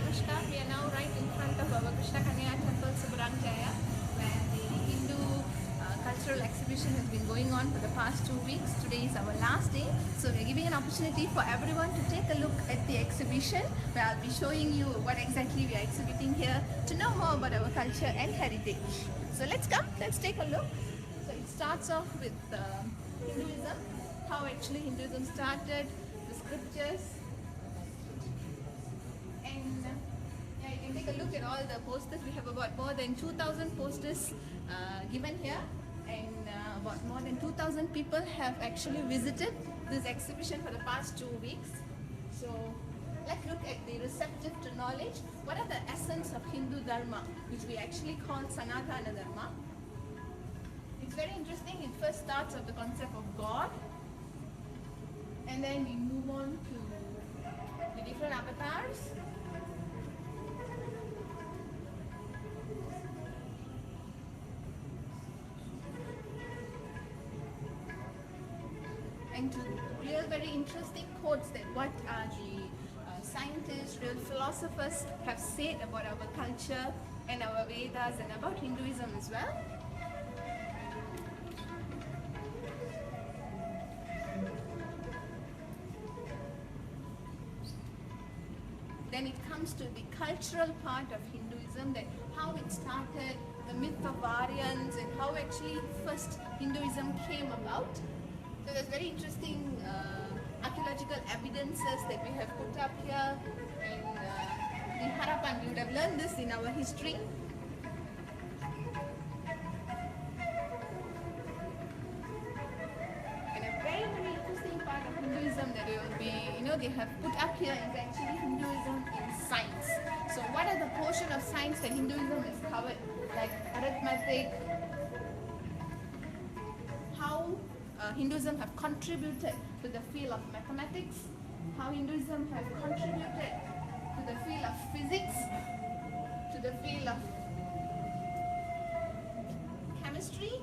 Krishna. We are now right in front of our Krishna temple, Seberang, Jaya, where the Hindu cultural exhibition has been going on for the past 2 weeks. Today is our last day, so we are giving an opportunity for everyone to take a look at the exhibition, where I'll be showing you what exactly we are exhibiting here to know more about our culture and heritage. So let's take a look. So it starts off with Hinduism, how actually Hinduism started, the scriptures, and yeah, you can take a look at all the posters. We have about more than 2,000 posters given here, and about more than 2,000 people have actually visited this exhibition for the past 2 weeks. So let's look at the receptive to knowledge. What are the essence of Hindu Dharma, which we actually call Sanatana Dharma? It's very interesting. It first starts with the concept of God, and then we move on to the different avatars. And to real very interesting quotes that what are the scientists, real philosophers have said about our culture and our Vedas and about Hinduism as well. Then it comes to the cultural part of Hinduism, that how it started, the myth of Aryans, and how actually first Hinduism came about. So there's very interesting archaeological evidences that we have put up here, and the Harapan, we would have learned this in our history. And a very, very interesting part of Hinduism that will be, they have put up here is actually Hinduism in science. So what are the portion of science that Hinduism has covered, like arithmetic, how Hinduism have contributed to the field of mathematics, how Hinduism have contributed to the field of physics, to the field of chemistry.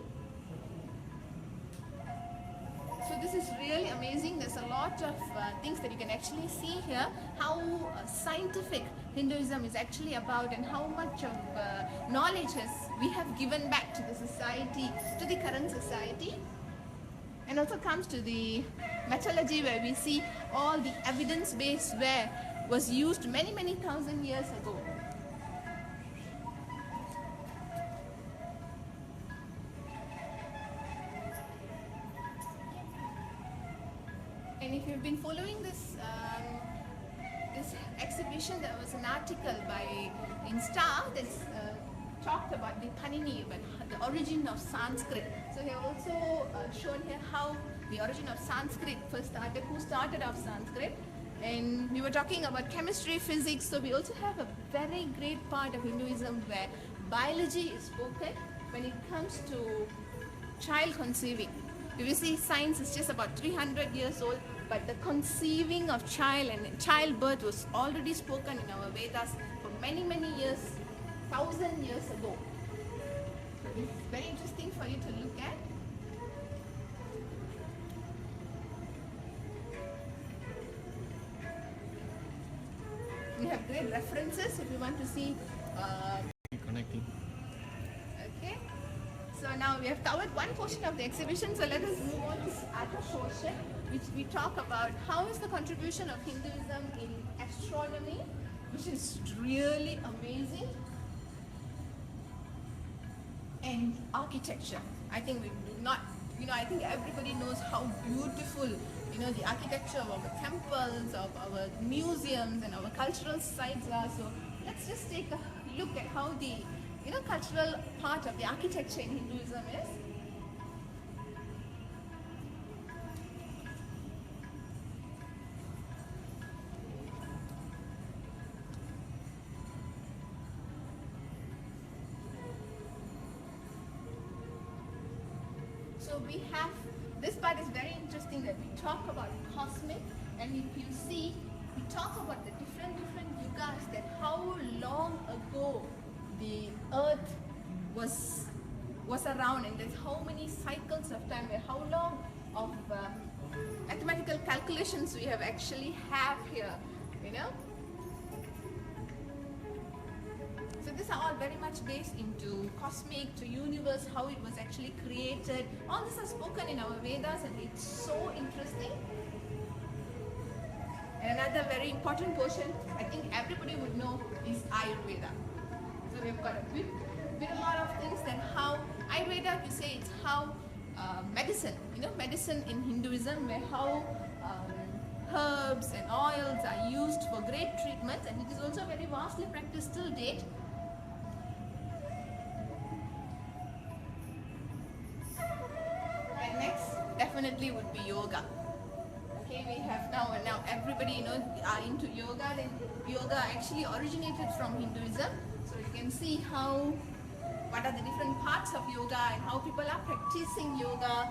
So this is really amazing. There's a lot of things that you can actually see here, how scientific Hinduism is actually about, and how much of knowledge we have given back to the society, to the current society. And also comes to the metallurgy, where we see all the evidence base where was used many, many thousand years ago. And if you've been following this exhibition, there was an article in Star that's talked about the Panini, but the origin of Sanskrit. So he also shown here how the origin of Sanskrit first started, who started off Sanskrit. And we were talking about chemistry, physics, so we also have a very great part of Hinduism where biology is spoken when it comes to child conceiving. You see, science is just about 300 years old, but the conceiving of child and childbirth was already spoken in our Vedas for many, many years, 1,000 years ago. So it's very interesting for you to look at. We have great references if you want to see. Connecting. Okay. So now we have covered one portion of the exhibition, so let us move on to this other portion, which we talk about how is the contribution of Hinduism in astronomy, which is really amazing, and architecture. I think we do not, I think everybody knows how beautiful, the architecture of our temples, of our museums, and our cultural sites are. So let's just take a look at how the cultural part of the architecture in Hinduism is. So we have, this part is very interesting, that we talk about cosmic, and if you see, we talk about the different yugas, that how long ago the earth was around, and there's how many cycles of time, how long of mathematical calculations we have actually have here, So these are all very much based into cosmic, to universe, how it was actually created. All this is spoken in our Vedas and it's so interesting. And another very important portion, I think everybody would know, is Ayurveda. So we've got a lot of things that how Ayurveda, we say it's how medicine, medicine in Hinduism, where how herbs and oils are used for great treatments, and it is also very vastly practiced till date. And next definitely would be yoga. Okay, we have now everybody are into yoga. Then yoga actually originated from Hinduism, so you can see what are the different parts of yoga and how people are practicing yoga.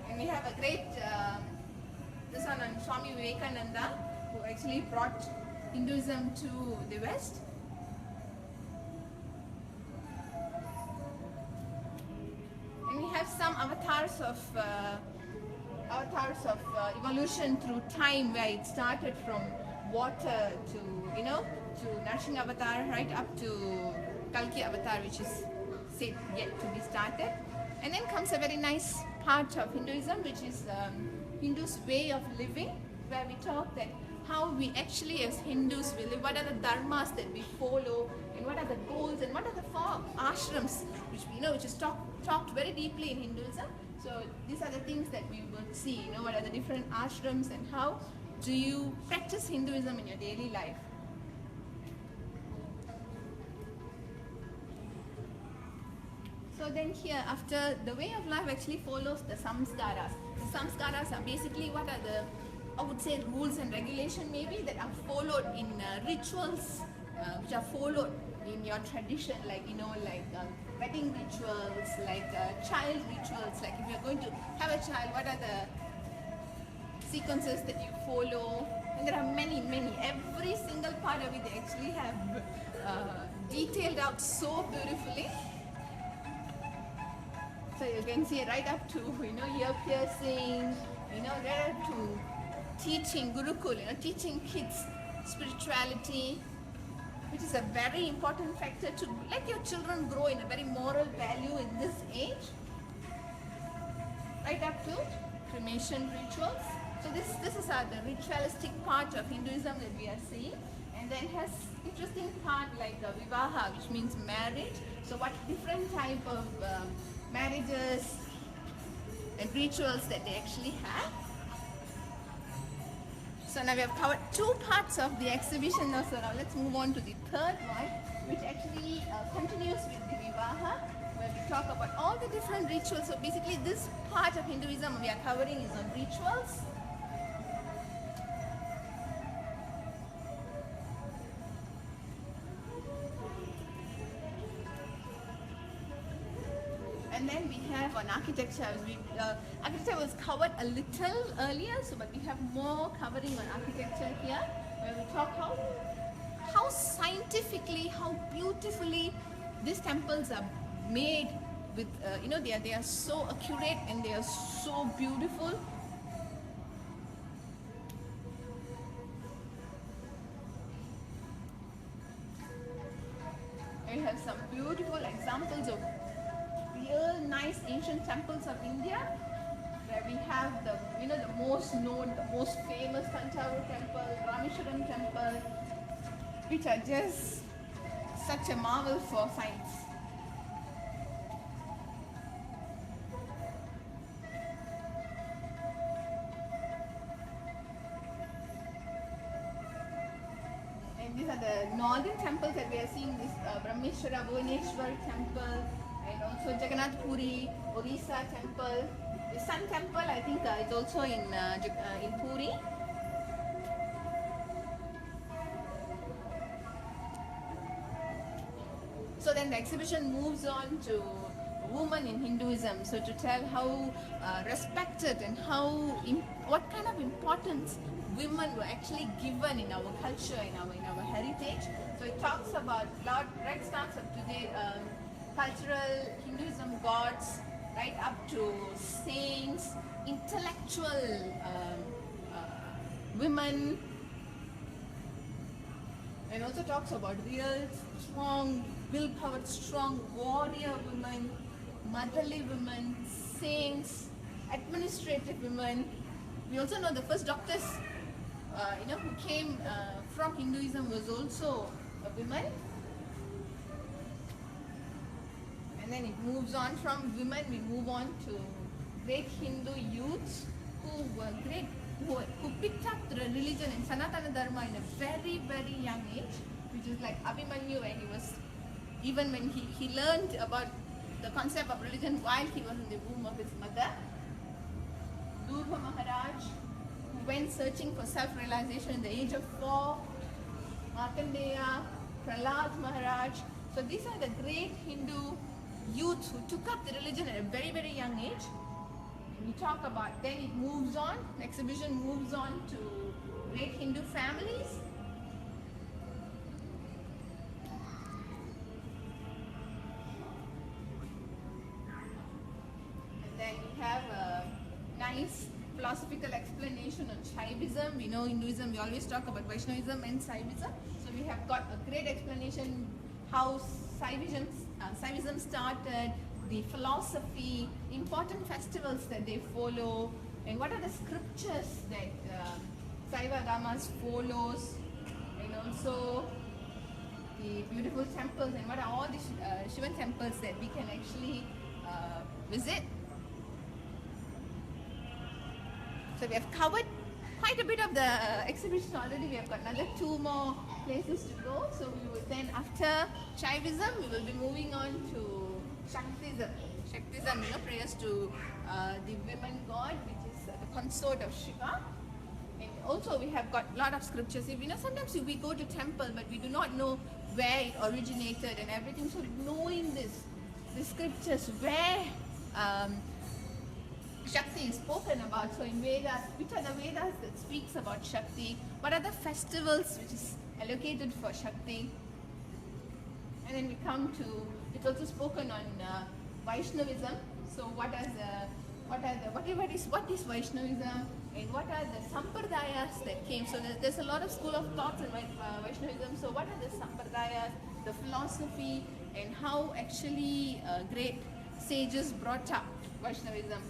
And we have a great this one on Swami Vivekananda, who actually brought Hinduism to the West. And we have some avatars of evolution through time, where it started from water to Nourishing Avatar, right up to Kalki Avatar, which is said yet to be started. And then comes a very nice part of Hinduism, which is Hindus' way of living, where we talk that how we actually as Hindus we live, what are the dharmas that we follow, and what are the goals, and what are the 4 ashrams, which is talked very deeply in Hinduism. So these are the things that we will see, what are the different ashrams and how do you practice Hinduism in your daily life. So then here, after the way of life actually follows the samskaras. The samskaras are basically what are the, I would say, rules and regulation maybe that are followed in rituals, which are followed in your tradition, like wedding rituals, like child rituals. Like if you're going to have a child, what are the sequences that you follow? And there are many. Every single part of it they actually have detailed out so beautifully. So you can see right up to ear piercing, right up to teaching Gurukul, teaching kids spirituality, which is a very important factor to let your children grow in a very moral value in this age. Right up to cremation rituals. So this is the ritualistic part of Hinduism that we are seeing. And then has interesting part like Vivaha, which means marriage. So what different type of marriages and rituals that they actually have. So now we have covered 2 parts of the exhibition now. So now let's move on to the third one, which actually continues with the Vivaha, where we talk about all the different rituals. So basically this part of Hinduism we are covering is on rituals. And then we have on architecture. Architecture was covered a little earlier, but we have more covering on architecture here, where we talk how scientifically, how beautifully these temples are made with, they are so accurate and they are so beautiful. We have some beautiful examples of real nice ancient temples of India, where we have the most known, the most famous Tanjavur temple, Rameshwaram temple, which are just such a marvel for science. And these are the northern temples that we are seeing, this Brahmeshwara Bhuvaneshwar temple, and also Jagannath Puri, Orissa temple. The Sun temple, I think, is also in Puri. So then the exhibition moves on to women in Hinduism. So to tell how respected and what kind of importance women were actually given in our culture, in our heritage. So it talks about right starts up today. Cultural Hinduism gods, right up to saints, intellectual women, and also talks about real strong, willpower, strong warrior women, motherly women, saints, administrative women. We also know the first doctors, who came from Hinduism was also a woman. And then it moves on from women, we move on to great Hindu youths who were great, who picked up the religion in Sanatana Dharma in a very, very young age, which is like Abhimanyu, where he was, even when he learned about the concept of religion while he was in the womb of his mother. Durva Maharaj, who went searching for self-realization at the age of 4, Markandeya, Prahlad Maharaj. So these are the great Hindu youths who took up the religion at a very, very young age. We talk about, then it moves on, the exhibition moves on to great Hindu families. And then we have a nice philosophical explanation on Shaivism. We know Hinduism, we always talk about Vaishnavism and Shaivism. So we have got a great explanation how Shaivism started, the philosophy, important festivals that they follow, and what are the scriptures that Saiva Dhammas follows, and also the beautiful temples, and what are all the Shivan temples that we can actually visit. So we have covered quite a bit of the exhibition already. We have got another 2 more places to go. So we will then, after Shaivism, we will be moving on to Shaktism. Shaktism, prayers to the women god, which is the consort of Shiva. And also we have got a lot of scriptures. Sometimes we go to temple, but we do not know where it originated and everything. So knowing the scriptures, where Shakti is spoken about. So in Vedas, which are the Vedas that speaks about Shakti? What are the festivals which is allocated for Shakti? And then we come to, it's also spoken on Vaishnavism. So what is Vaishnavism, and what are the sampradayas that came? So there's a lot of school of thoughts in Vaishnavism. So what are the sampradayas, the philosophy, and how actually great sages brought up Vaishnavism?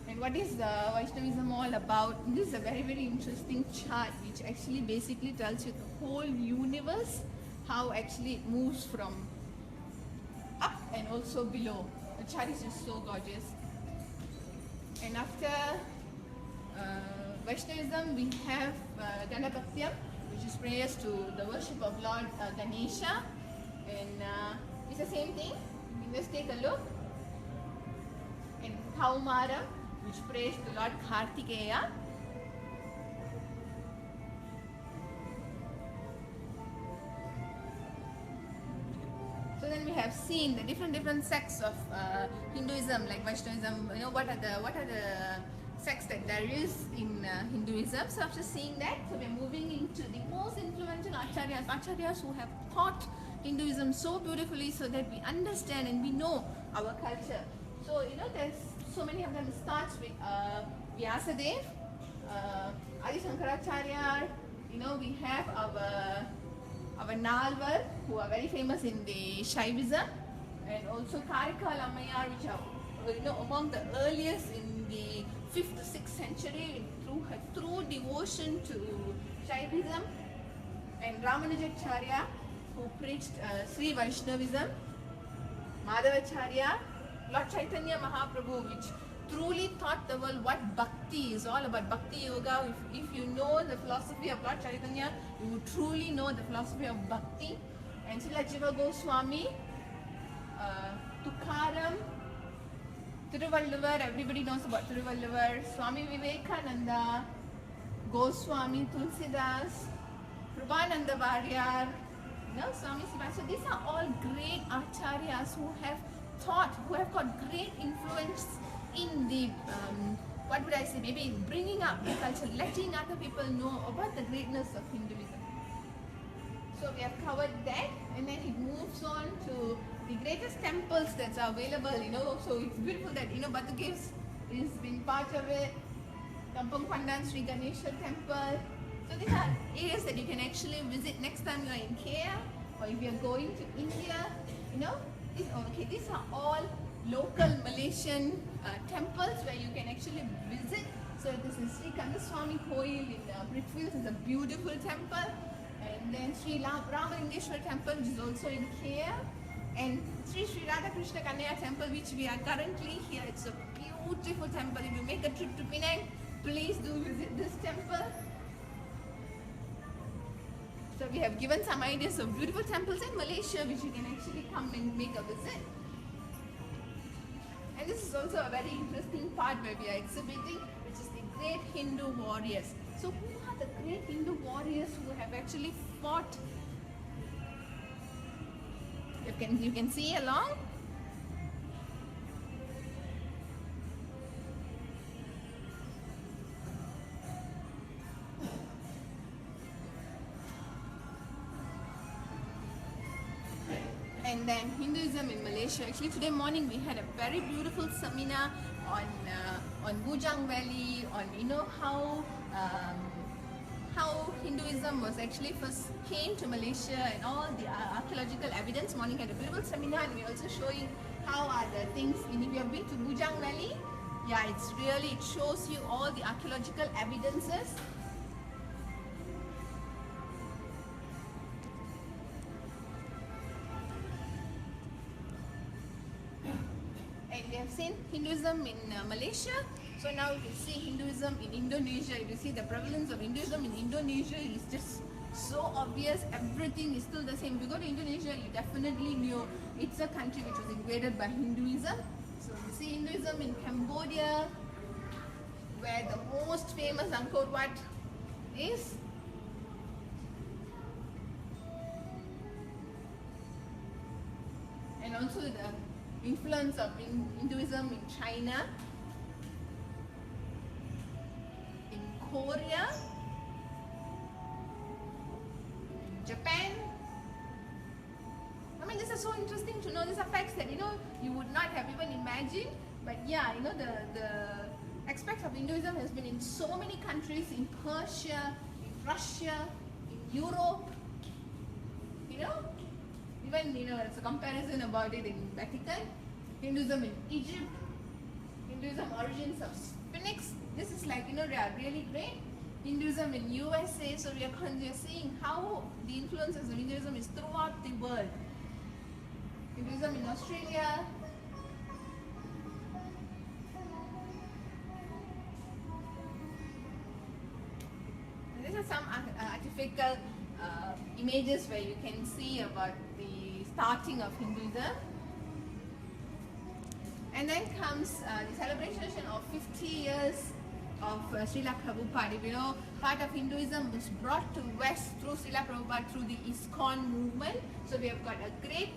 And what is Vaishnavism all about? This is a very, very interesting chart which actually basically tells you the whole universe, how actually it moves from up and also below. The chart is just so gorgeous. And after Vaishnavism, we have Ganapathyam, which is prayers to the worship of Lord Ganesha. And it's the same thing. You can just take a look. And Kaumaram, which prays to Lord Kartikeya. So then we have seen the different sects of Hinduism, like Vaishnavism. What are the sects that there is in Hinduism. So after seeing that, so we're moving into the most influential acharyas who have taught Hinduism so beautifully, so that we understand and we know our culture. So there's so many of them. It starts with Vyasadev, Adi Shankaracharya. We have our Nalvar, who are very famous in the Shaivism, and also Karikal Ammayar, which are among the earliest in the 5th to 6th century through her true devotion to Shaivism, and Ramanujacharya, who preached Sri Vaishnavism, Madhavacharya, Lord Chaitanya Mahaprabhu, which truly taught the world what bhakti is all about. Bhakti yoga. If you know the philosophy of Lord Chaitanya, you will truly know the philosophy of bhakti. And Srila Jiva Goswami, Tukaram, Thiruvalluvar, everybody knows about Thiruvalluvar, Swami Vivekananda, Goswami, Tulsidas, Prabhananda Varyar, Swami Siva. So these are all great acharyas who have taught, who have got great influence in the, maybe in bringing up the culture, letting other people know about the greatness of Hinduism. So we have covered that, and then it moves on to the greatest temples that's available, so it's beautiful that, Batu Caves is being part of it. Kampung Pandan Sri Ganesha Temple, So these are areas that you can actually visit next time you are in KL, or if you are going to India, you know. These are all local Malaysian temples where you can actually visit. So this is Sri Kandaswamy Koil in Brickfields. It's a beautiful temple. And then Sri Ramalingeshwar temple, which is also in KL. And Sri Radha Krishna Kanaya temple, which we are currently here. It's a beautiful temple. If you make a trip to Penang, please do visit this temple. So we have given some ideas of beautiful temples in Malaysia which you can actually come and make a visit. And this is also a very interesting part where we are exhibiting, which is the great Hindu warriors. So who are the great Hindu warriors who have actually fought? You can see along. And then Hinduism in Malaysia. Actually today morning we had a very beautiful seminar on Bujang Valley, on how Hinduism was actually first came to Malaysia and all the archaeological evidence. Morning had a beautiful seminar, and we're also showing how are the things. And if you have been to Bujang Valley, yeah, it shows you all the archaeological evidences. We have seen Hinduism in Malaysia, so now you see Hinduism in Indonesia. You see the prevalence of Hinduism in Indonesia is just so obvious. Everything is still the same. If you go to Indonesia, you definitely knew it's a country which was invaded by Hinduism. So you see Hinduism in Cambodia, where the most famous Angkor Wat is. And also the influence of Hinduism in China, in Korea, in Japan. I mean, this is so interesting to know. These are facts that you would not have even imagined. But yeah, the aspects of Hinduism has been in so many countries, in Persia, in Russia, in Europe. Even it's a comparison about it in Vatican, Hinduism in Egypt, Hinduism origins of Phoenix. This is like they are really great. Hinduism in USA, so we are seeing how the influences of Hinduism is throughout the world. Hinduism in Australia. These are some artificial images where you can see about the starting of Hinduism. And then comes the celebration of 50 years of Srila Prabhupada. If you know, part of Hinduism was brought to West through Srila Prabhupada through the ISKCON movement. So we have got a great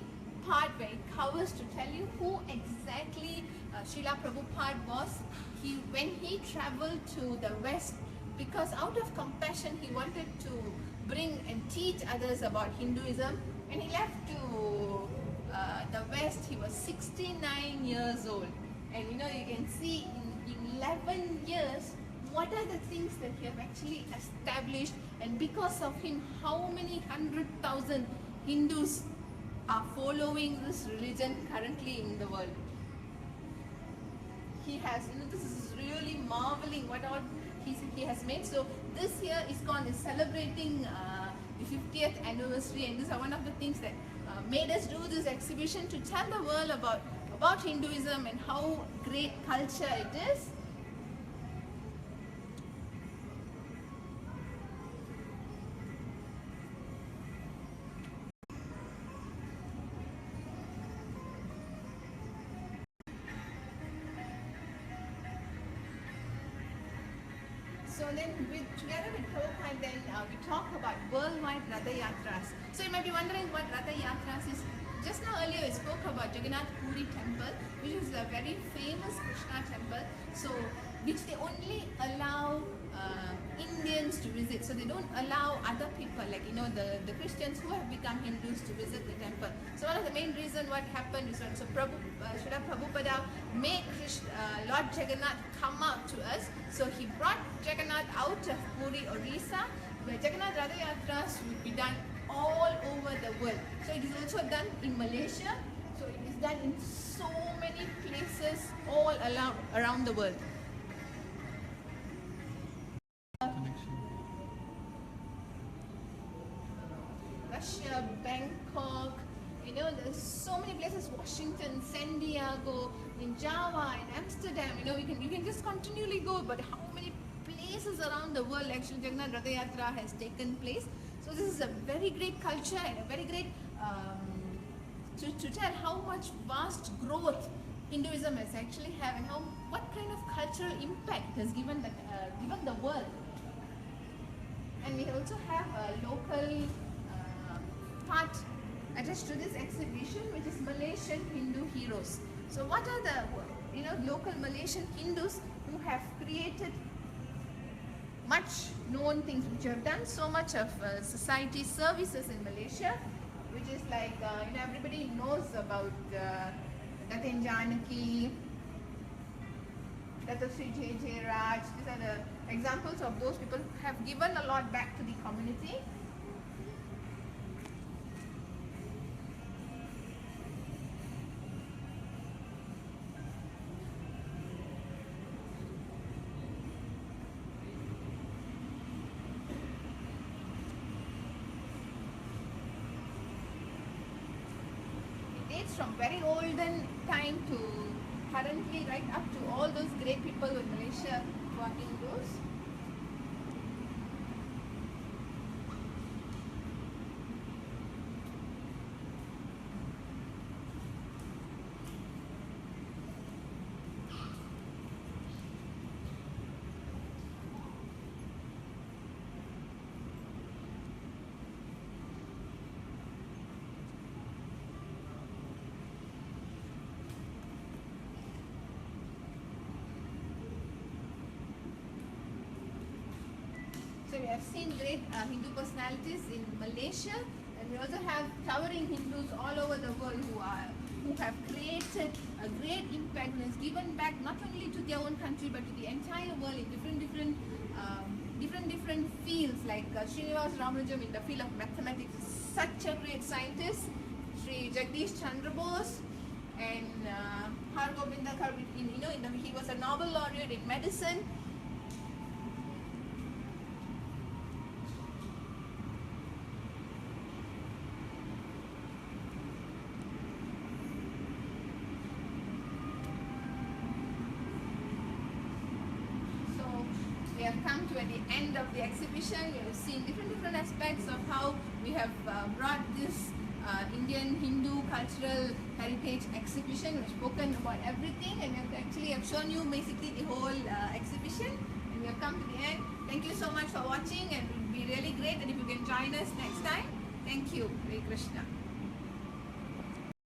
part where it covers to tell you who exactly Srila Prabhupada was. When he traveled to the West, because out of compassion he wanted to bring and teach others about Hinduism, and he left to the West. He was 69 years old, and you can see in 11 years what are the things that he have actually established, and because of him how many 100,000 Hindus are following this religion currently in the world. He has, this is really marveling what all he has made. So this year ISKCON is celebrating the 50th anniversary, and these are one of the things that made us do this exhibition, to tell the world about Hinduism and how great culture it is. So then together with Prabhupada, then we talk about worldwide Ratha Yatras. So you might be wondering what Ratha Yatras is. Just now earlier we spoke about Jagannath Puri temple, which is a very famous Krishna temple, so which they only allow Indians to visit. So they don't allow other people, like the Christians who have become Hindus, to visit the temple. So one of the main reasons what happened is when Srila Prabhupada made Lord Jagannath come out to us. So he brought Jagannath out of Puri, Orissa, the Jagannath Ratha Yatras would be done all over the world. So it is also done in Malaysia. So it is done in so many places all around the world. Connection. Russia, Bangkok, you know, there's so many places, Washington, San Diego, in Java, in Amsterdam, you know, you can just continually go, but how many places around the world actually Jagannath Ratha Yatra has taken place. So this is a very great culture and a very great to tell how much vast growth Hinduism has actually have and what kind of cultural impact it has given the world. And we also have a local part attached to this exhibition, which is Malaysian Hindu heroes. So what are the local Malaysian Hindus who have created much known things, which have done so much of society services in Malaysia, which is like everybody knows about Datin Janaki, Dato Sri J. Raj. These are the examples of those people who have given a lot back to the community. From very olden time to currently, right up to all those great people in Malaysia who are Hindus. So we have seen great Hindu personalities in Malaysia, and we also have towering Hindus all over the world who have created a great impact and has given back not only to their own country but to the entire world in different fields. Like Srinivas Ramanujam in the field of mathematics, such a great scientist. Sri Jagdish Chandra Bose and Har Govinda Kar, he was a Nobel laureate in medicine. We have come to the end of the exhibition. We have seen different aspects of how we have brought this Indian Hindu cultural heritage exhibition. We have spoken about everything, and we have shown you basically the whole exhibition, and we have come to the end. Thank you so much for watching, and it would be really great that if you can join us next time. Thank you. Hare Krishna.